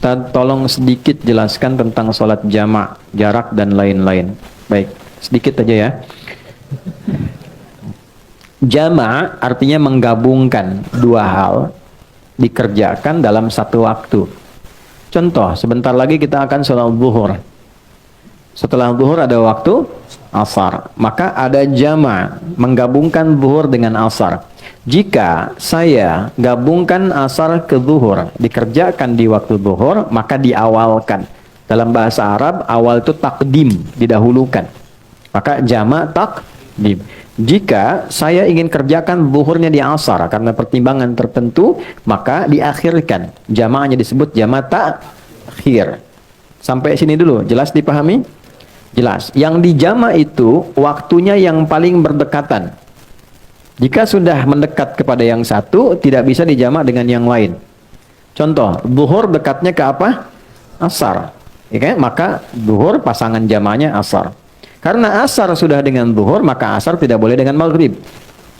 Ustaz, tolong sedikit jelaskan tentang sholat jamak, jarak dan lain-lain. Baik, sedikit aja ya. Jamak artinya menggabungkan dua hal dikerjakan dalam satu waktu. Contoh, sebentar lagi kita akan sholat zuhur. Setelah zuhur ada waktu asar, maka ada jamak menggabungkan zuhur dengan asar. Jika saya gabungkan asar ke zuhur, dikerjakan di waktu zuhur, maka diawalkan. Dalam bahasa Arab, awal itu takdim, didahulukan. Maka jamak takdim. Jika saya ingin kerjakan zuhurnya di asar karena pertimbangan tertentu, maka diakhirkan. Jamaknya disebut jamak takhir. Sampai sini dulu, jelas dipahami? Jelas. Yang dijamak itu waktunya yang paling berdekatan. Jika sudah mendekat kepada yang satu, tidak bisa dijamak dengan yang lain. Contoh, zuhur dekatnya ke apa? Asar. Ya kan? Maka zuhur pasangan jamaknya asar. Karena asar sudah dengan zuhur, maka asar tidak boleh dengan maghrib.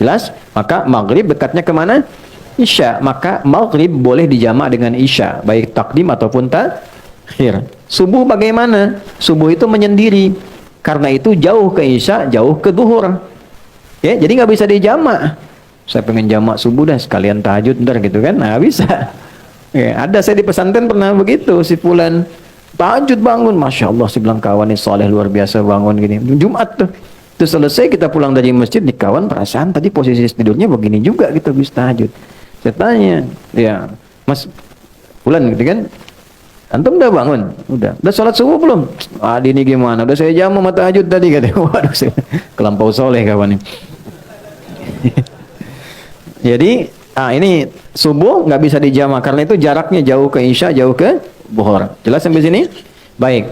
Jelas? Maka maghrib dekatnya kemana? Isya. Maka maghrib boleh dijamak dengan isya, baik takdim ataupun takhir. Subuh bagaimana? Subuh itu menyendiri. Karena itu jauh ke isya, jauh ke zuhur. Ya, jadi nggak bisa dijamak. Saya pengen jamak subuh dah sekalian tahajud ntar gitu kan? Nah, bisa. Ya, ada saya di pesantren pernah begitu, si fulan tahajud bangun, masya Allah, si bilang kawan ini soleh luar biasa bangun gini. Jumat tuh, itu selesai kita pulang dari masjid, di kawan perasaan tadi posisi tidurnya begini juga gitu habis tahajud. Saya tanya, ya Mas fulan gitu kan? Antum udah bangun? Udah sholat subuh belum? Adi ini gimana? Udah saya jamu mata tahajud tadi katanya. Waduh, saya kelampau soleh kawan ini. Jadi, ini subuh nggak bisa dijamak karena itu jaraknya jauh ke isya, jauh ke zuhur. Jelas sampai sini? Baik.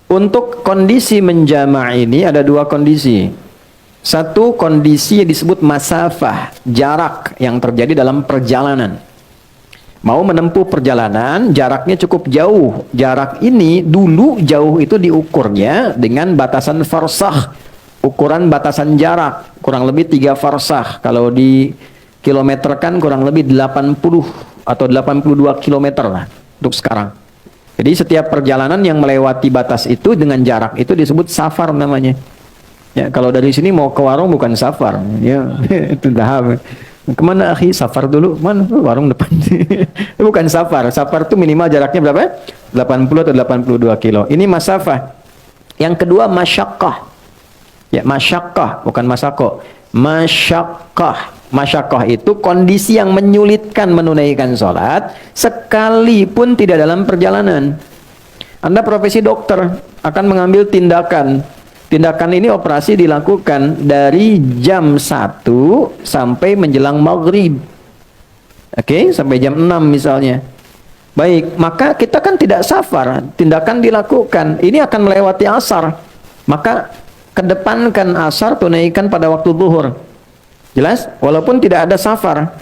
Untuk kondisi menjamak ini ada dua kondisi. Satu kondisi yang disebut masafah, jarak yang terjadi dalam perjalanan. Mau menempuh perjalanan, jaraknya cukup jauh. Jarak ini dulu jauh itu diukurnya dengan batasan farsakh. Ukuran batasan jarak kurang lebih 3 farsakh. Kalau di kilometerkan kurang lebih 80 atau 82 kilometer lah untuk sekarang. Jadi setiap perjalanan yang melewati batas itu dengan jarak itu disebut safar namanya. Ya, kalau dari sini mau ke warung bukan safar, ya itu tahap. Kemana akhi? Safar dulu. Mana? Warung depan. Bukan safar. Safar itu minimal jaraknya berapa? 80 atau 82 kilo. Ini masafah. Yang kedua masyaqqah. Ya, masyaqqah, bukan masako. Masyaqqah. Masyaqqah itu kondisi yang menyulitkan menunaikan sholat sekalipun tidak dalam perjalanan. Anda profesi dokter akan mengambil tindakan. Tindakan ini operasi dilakukan dari jam 1 sampai menjelang maghrib. Oke, sampai jam 6 misalnya. Baik, maka kita kan tidak safar. Tindakan dilakukan. Ini akan melewati asar. Maka kedepankan asar, tunaikan pada waktu zuhur. Jelas? Walaupun tidak ada safar.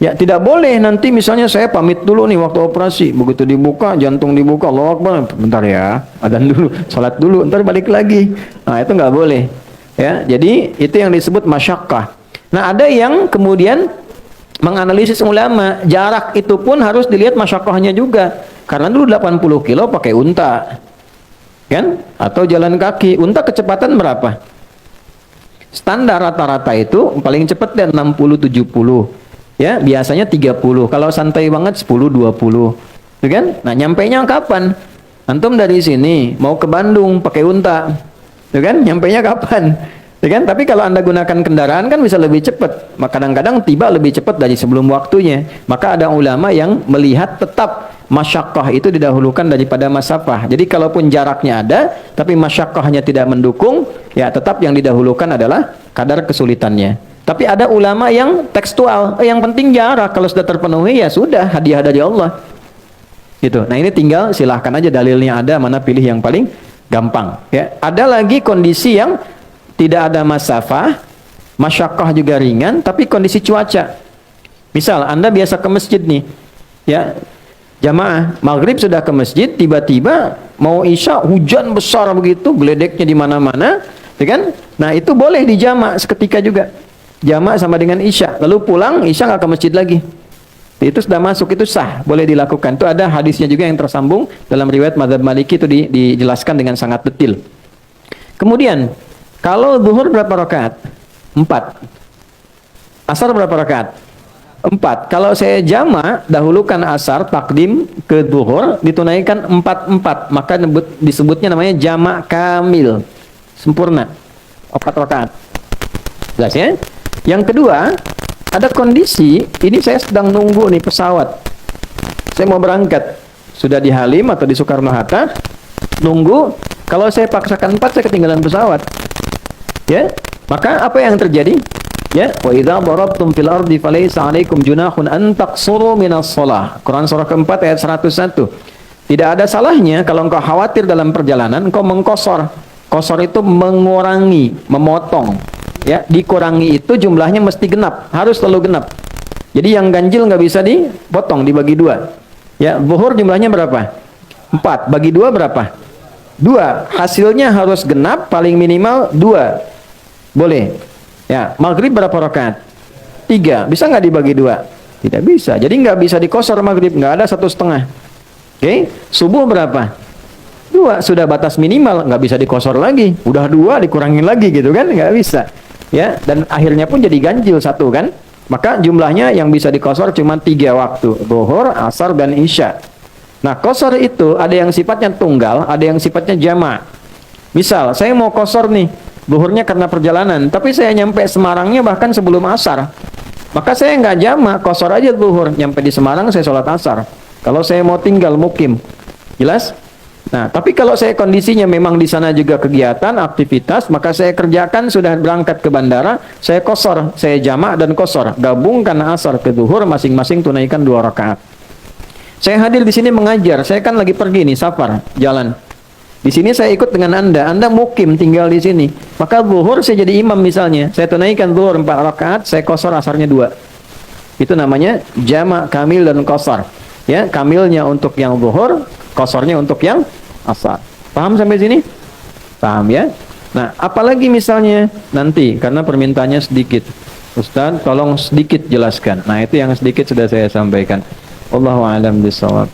Ya, tidak boleh nanti misalnya saya pamit dulu nih waktu operasi. Begitu dibuka, jantung dibuka, Allahu Akbar. Bentar ya, adzan dulu, salat dulu, ntar balik lagi. Nah, itu nggak boleh. Ya, jadi itu yang disebut masyaqqah. Nah, ada yang kemudian menganalisis ulama, jarak itu pun harus dilihat masyaqqahnya juga. Karena dulu 80 kilo pakai unta. Kan? Atau jalan kaki. Unta kecepatan berapa? Standar rata-rata itu paling cepat dan 60-70. Ya, biasanya 30. Kalau santai banget 10-20. Ya kan? Nah, nyampainya kapan? Antum dari sini mau ke Bandung pakai unta. Ya kan? Nyampainya kapan? Ya kan? Tapi kalau Anda gunakan kendaraan kan bisa lebih cepat. Maka kadang-kadang tiba lebih cepat dari sebelum waktunya. Maka ada ulama yang melihat tetap masyaqqah itu didahulukan daripada masafah. Jadi kalaupun jaraknya ada, tapi masyaqqahnya tidak mendukung, ya tetap yang didahulukan adalah kadar kesulitannya. Tapi ada ulama yang tekstual, yang penting jarak, kalau sudah terpenuhi ya sudah, hadiah dari Allah. Gitu. Nah, ini tinggal silahkan aja dalilnya ada, mana pilih yang paling gampang. Ya. Ada lagi kondisi yang tidak ada masafah, masyaqqah juga ringan, tapi kondisi cuaca. Misal Anda biasa ke masjid nih, ya jamaah maghrib sudah ke masjid, tiba-tiba mau isya hujan besar begitu, geledeknya di mana-mana, ya kan? Nah, itu boleh dijamak seketika juga. Jamak sama dengan isya, lalu pulang isya nggak ke masjid lagi. Itu sudah masuk, itu sah, boleh dilakukan. Itu ada hadisnya juga yang tersambung dalam riwayat Madzhab Maliki, itu dijelaskan dengan sangat detail. Kemudian, kalau zuhur berapa rakaat? 4. Asar berapa rakaat? 4. Kalau saya jama, dahulukan asar, takdim ke zuhur, ditunaikan 4-4. Maka disebutnya namanya jamak kamil. Sempurna. 4 rakaat. Jelas ya? Yang kedua, ada kondisi, ini saya sedang nunggu nih pesawat. Saya mau berangkat. Sudah di Halim atau di Soekarno-Hatta, nunggu. Kalau saya paksakan 4, saya ketinggalan pesawat. Ya? Maka apa yang terjadi? Ya, wa idza darabtum fil ardi falaysa 'alaikum junahun an taqsuru minas shalah. Quran surah keempat ayat 101. Tidak ada salahnya kalau engkau khawatir dalam perjalanan engkau mengkosor. Kosor itu mengurangi, memotong. Ya, dikurangi itu jumlahnya mesti genap, harus selalu genap. Jadi yang ganjil nggak bisa dipotong, dibagi 2. Ya, zuhur jumlahnya berapa? 4. Bagi 2 berapa? 2. Hasilnya harus genap, paling minimal 2. Boleh. Ya, maghrib berapa rakaat? 3. Bisa nggak dibagi 2? Tidak bisa. Jadi nggak bisa dikosor maghrib, nggak ada 1,5. Oke, subuh berapa? 2. Sudah batas minimal, nggak bisa dikosor lagi. Udah 2 dikurangin lagi gitu kan? Nggak bisa. Ya, dan akhirnya pun jadi ganjil 1 kan? Maka jumlahnya yang bisa dikosor cuma 3 waktu, zuhur, asar, dan isya. Nah, kosor itu ada yang sifatnya tunggal, ada yang sifatnya jama'. Misal, saya mau kosor nih, zuhurnya karena perjalanan, tapi saya nyampe Semarangnya bahkan sebelum asar. Maka saya nggak jama', kosor aja zuhur. Nyampe di Semarang saya sholat asar. Kalau saya mau tinggal mukim, jelas? Nah, tapi kalau saya kondisinya memang di sana juga kegiatan, aktivitas, maka saya kerjakan sudah berangkat ke bandara, saya kosor, saya jama' dan kosor. Gabungkan asar ke zuhur, masing-masing tunaikan 2 rakaat. Saya hadir di sini mengajar, saya kan lagi pergi nih, safar, jalan. Di sini saya ikut dengan Anda mukim tinggal di sini. Maka zuhur saya jadi imam misalnya. Saya tunaikan zuhur 4 rakaat, saya kosor asarnya 2. Itu namanya jama' kamil dan kosor. Ya, kamilnya untuk yang zuhur, kosornya untuk yang asar. Paham sampai sini? Paham ya? Nah, apalagi misalnya nanti karena permintaannya sedikit. Ustaz, tolong sedikit jelaskan. Nah, itu yang sedikit sudah saya sampaikan. Wallahu a'lam bishawab.